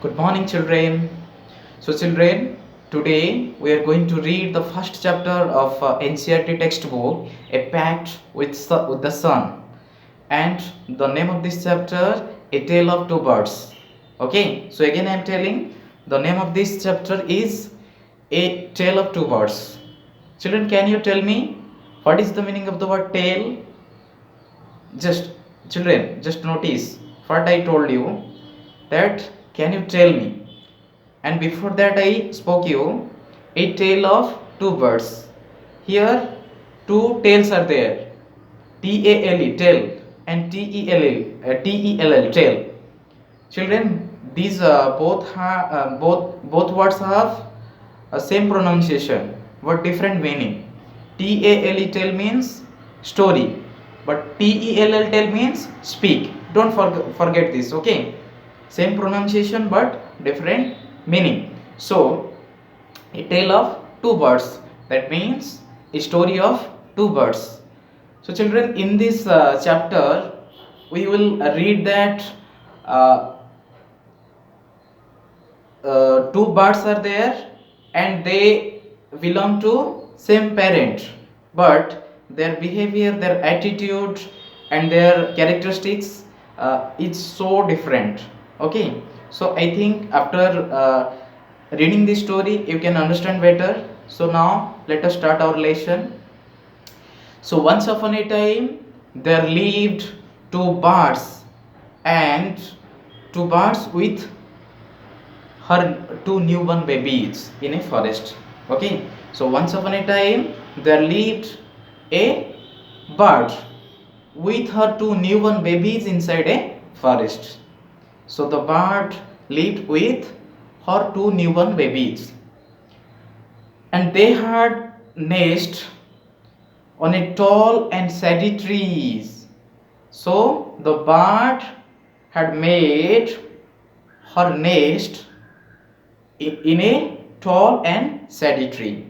Good morning, children. So, children, today we are going to read the first chapter of NCERT textbook, A Pact with the Sun. And the name of this chapter, A Tale of Two Birds. Okay, so again I am telling the name of this chapter is A Tale of Two Birds. Children, can you tell me what is the meaning of the word tale? Just children, just notice what I told you, that can you tell me? And before that I spoke you a tale of two birds. Here two tails are there, TALE tail and TELL tail. Children, these both words have a same pronunciation but different meaning. TALE tail means story, but TELL tail means speak. Don't forget this, okay? Same pronunciation but different meaning. So, a tale of two birds, that means a story of two birds. So, children, in this chapter, we will read that uh, two birds are there and they belong to same parent, but their behavior, their attitude, and their characteristics is so different. Okay, so I think after reading this story you can understand better. So now let us start our lesson. So once upon a time there lived two birds, and two birds with her two newborn babies in a forest. Okay, so once upon a time there lived a bird with her two newborn babies inside a forest. So the bird lived with her two newborn babies, and they had nest on a tall and shady trees. So the bird had made her nest in a tall and shady tree.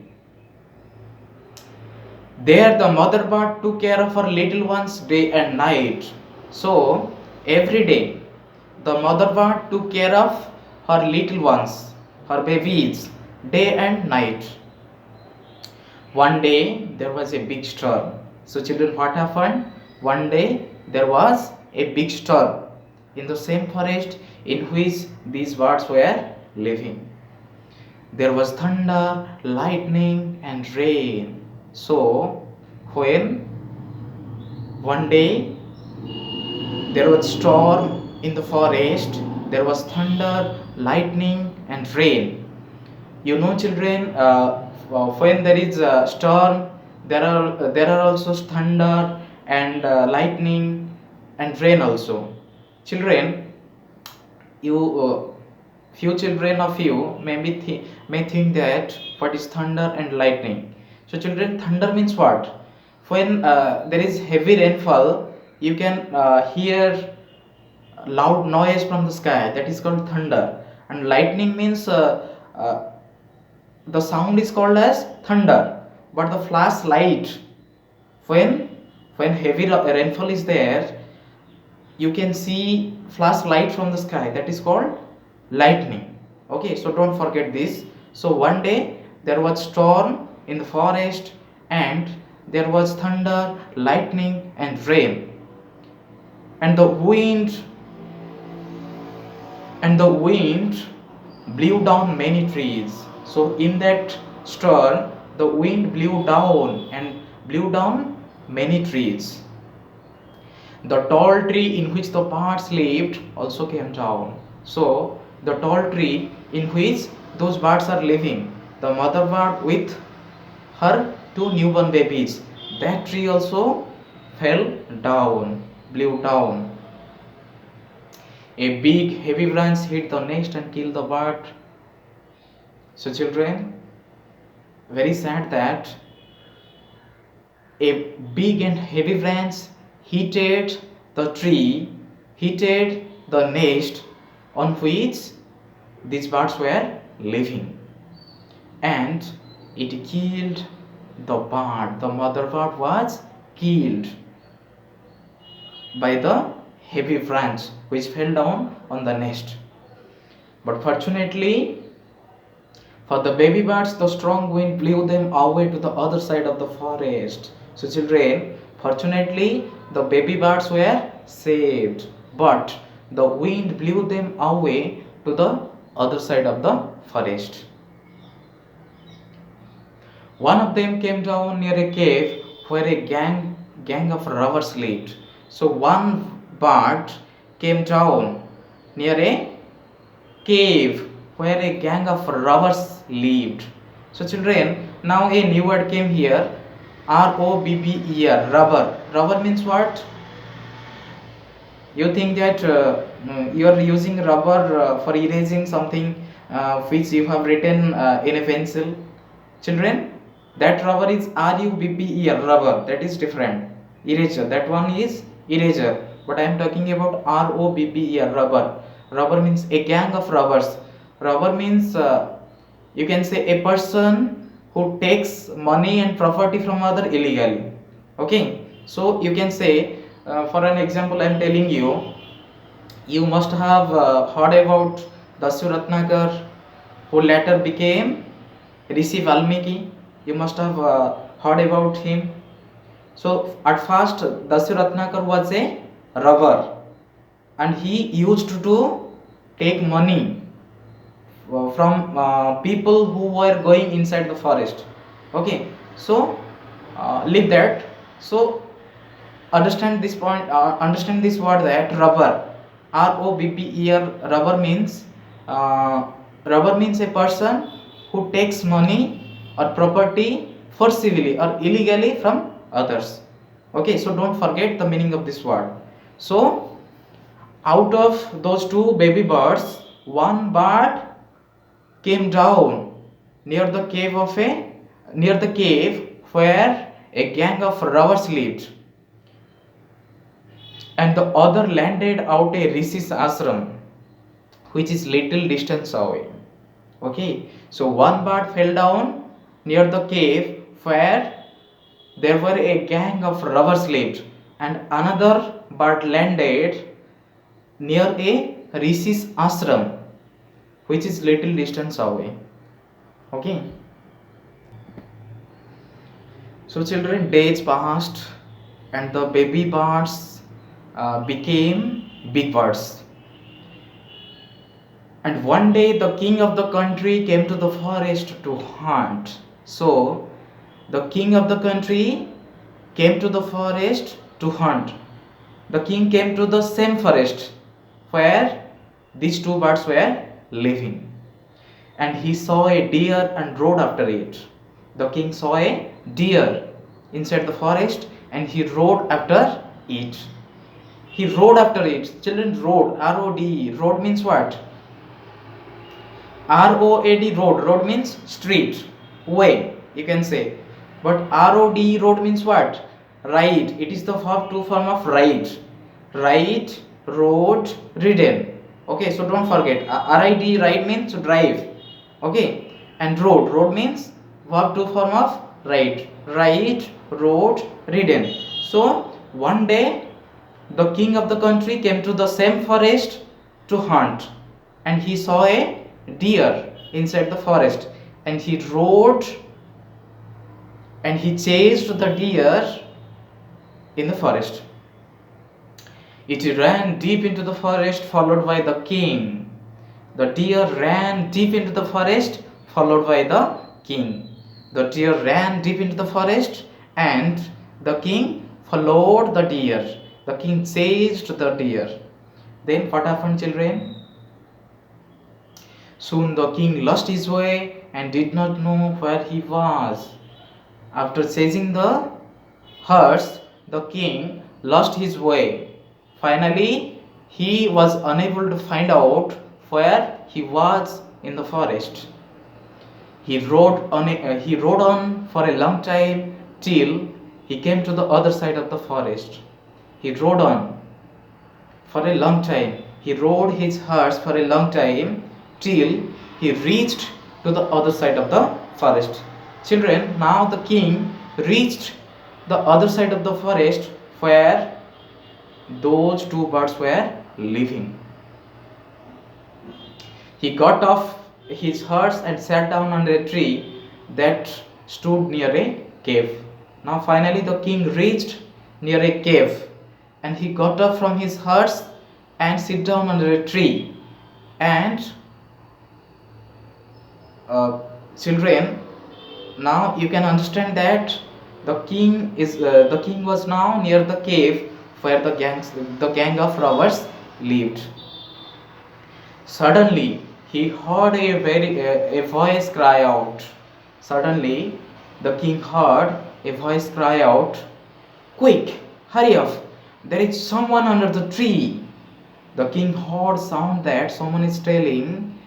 There the mother bird took care of her little ones day and night. So every day the mother bird took care of her little ones, her babies, day and night. One day there was a big storm. So children, what happened? One day there was a big storm in the same forest in which these birds were living. There was thunder, lightning, and rain. So, when one day there was storm in the forest, there was thunder, lightning, and rain. You know, children, when there is a storm, there are also thunder and lightning and rain also. Children, you few children of you may think that what is thunder and lightning. So children, thunder means what? When there is heavy rainfall, you can hear loud noise from the sky, that is called thunder. And lightning means the sound is called as thunder, but the flash light, when heavy rainfall is there, you can see flash light from the sky, that is called lightning. Okay, so don't forget this. So one day there was storm in the forest, and there was thunder, lightning, and rain, and the wind blew down many trees. So in that storm the wind blew down many trees. The tall tree in which the birds lived also came down. So, the tall tree in which those birds are living, the mother bird with her two newborn babies, that tree also fell down, blew down. A big heavy branch hit the nest and killed the bird. So, children, very sad that a big and heavy branch heated the tree, heated the nest on which these birds were living, and it killed the bird. The mother bird was killed by the heavy branch which fell down on the nest. But fortunately, for the baby birds, the strong wind blew them away to the other side of the forest. So, children, fortunately, the baby birds were saved, but the wind blew them away to the other side of the forest. One of them came down near a cave where a gang of robbers lived. So one bird came down near a cave where a gang of robbers lived. So children, now a new word came here. ROBBER, rubber. Rubber means what? You think that you are using rubber for erasing something which you have written in a pencil. Children, that rubber is RUBBER, rubber. That is different. Eraser. That one is eraser. But I am talking about ROBBER, rubber. Rubber means a gang of robbers. Robber means you can say a person who takes money and property from other illegally. Okay. So you can say, for an example, I am telling you, you must have heard about Dasyu Ratnakar, who later became Rishi Valmiki. You must have heard about him. So at first Dasyu Ratnakar was a robber and he used to take money from people who were going inside the forest. Okay, so leave that. So understand this point, understand this word, that rubber, ROBBER, uh, rubber means a person who takes money or property forcibly or illegally from others. Okay, so don't forget the meaning of this word. So out of those two baby birds, one bird came down near the cave where a gang of robbers lived, and the other landed out a Rishi's ashram, which is little distance away. Okay, so one bird fell down near the cave where there were a gang of robbers lived, and another bird landed near a Rishi's ashram, which is little distance away. Okay, so children, days passed and the baby birds became big birds. And one day the king of the country came to the forest to hunt. So the king of the country came to the forest to hunt. The king came to the same forest where these two birds were living, and he saw a deer and rode after it. The king saw a deer inside the forest and he rode after it. He rode after it. Children, rode, ROD. Road means what? ROAD, road. Road means street, way, you can say. But ROD, road means what? Ride. It is the true form of ride. Ride, road, ridden. Okay, so don't forget. RID, ride means drive. Okay, and road. Road means verb to form of ride. Ride, road, ridden. So one day the king of the country came to the same forest to hunt, and he saw a deer inside the forest, and he rode and he chased the deer in the forest. It ran deep into the forest, followed by the king. The deer ran deep into the forest, followed by the king. The deer ran deep into the forest, and the king followed the deer. The king chased the deer. Then what happened, children? Soon the king lost his way and did not know where he was. After chasing the horse, the king lost his way. Finally, he was unable to find out where he was in the forest. He rode on for a long time till he came to the other side of the forest. He rode on for a long time. He rode his horse for a long time till he reached to the other side of the forest. Children, now the king reached the other side of the forest where those two birds were living. He got off his horse and sat down under a tree that stood near a cave. Now finally the king reached near a cave, and he got up from his horse and sit down under a tree. And children, now you can understand that the king was now near the cave where the gang of robbers lived. Suddenly he heard a voice cry out. Suddenly the king heard a voice cry out, "Quick, hurry up! There is someone under the tree." The king heard sound that someone is telling,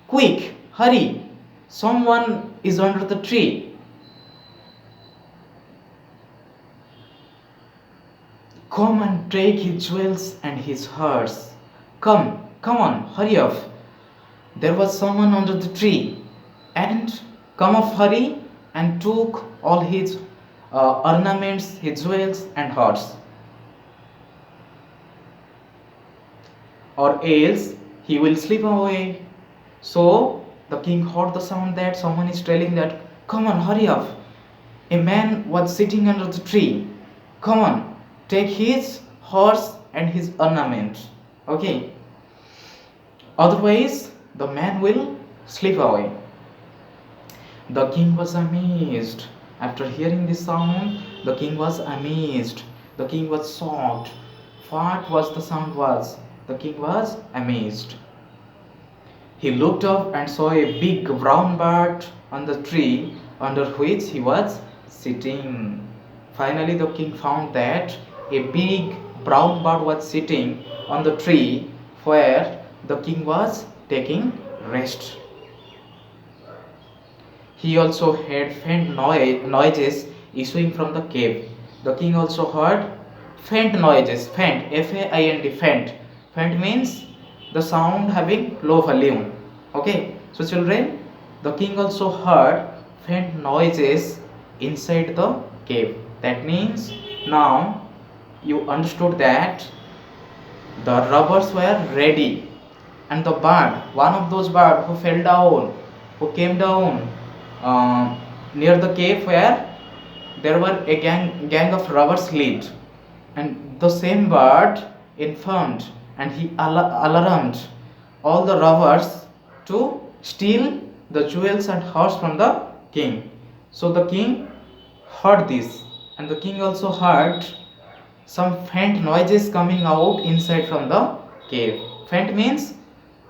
"Quick, hurry! Someone is under the tree." "Come and take his jewels and his horse. Come on, hurry up. There was someone under the tree." And come up, hurry, and took all his ornaments, his jewels and horse. Or else he will slip away. So the king heard the sound that someone is telling that, "Come on, hurry up. A man was sitting under the tree. Come on, take his horse and his ornament. Okay. Otherwise, the man will slip away." The king was amazed. After hearing this sound, the king was amazed. The king was shocked. What was the sound was? The king was amazed. He looked up and saw a big brown bird on the tree under which he was sitting. Finally, the king found that a big brown bird was sitting on the tree where the king was taking rest. He also heard faint noises issuing from the cave. The king also heard faint noises. Faint, F-A-I-N-T, faint. Faint means the sound having low volume. Okay, so children, the king also heard faint noises inside the cave. That means now you understood that the robbers were ready, and the bird, one of those birds who fell down, who came down near the cave where there were a gang of robbers lived, and the same bird informed and he alarmed all the robbers to steal the jewels and horse from the king. So the king heard this, and the king also heard some faint noises coming out inside from the cave. Faint means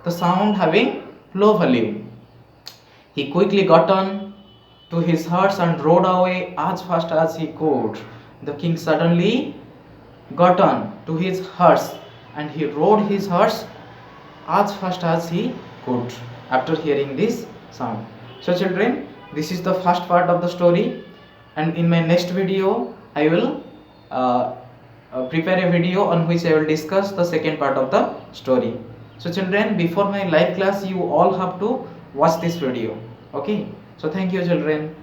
the sound having low volume. He quickly got on to his horse and rode away as fast as he could. The king suddenly got on to his horse and he rode his horse as fast as he could after hearing this sound. So children, this is the first part of the story, and in my next video I will prepare a video on which I will discuss the second part of the story. So children, before my live class you all have to watch this video. Okay, so thank you children.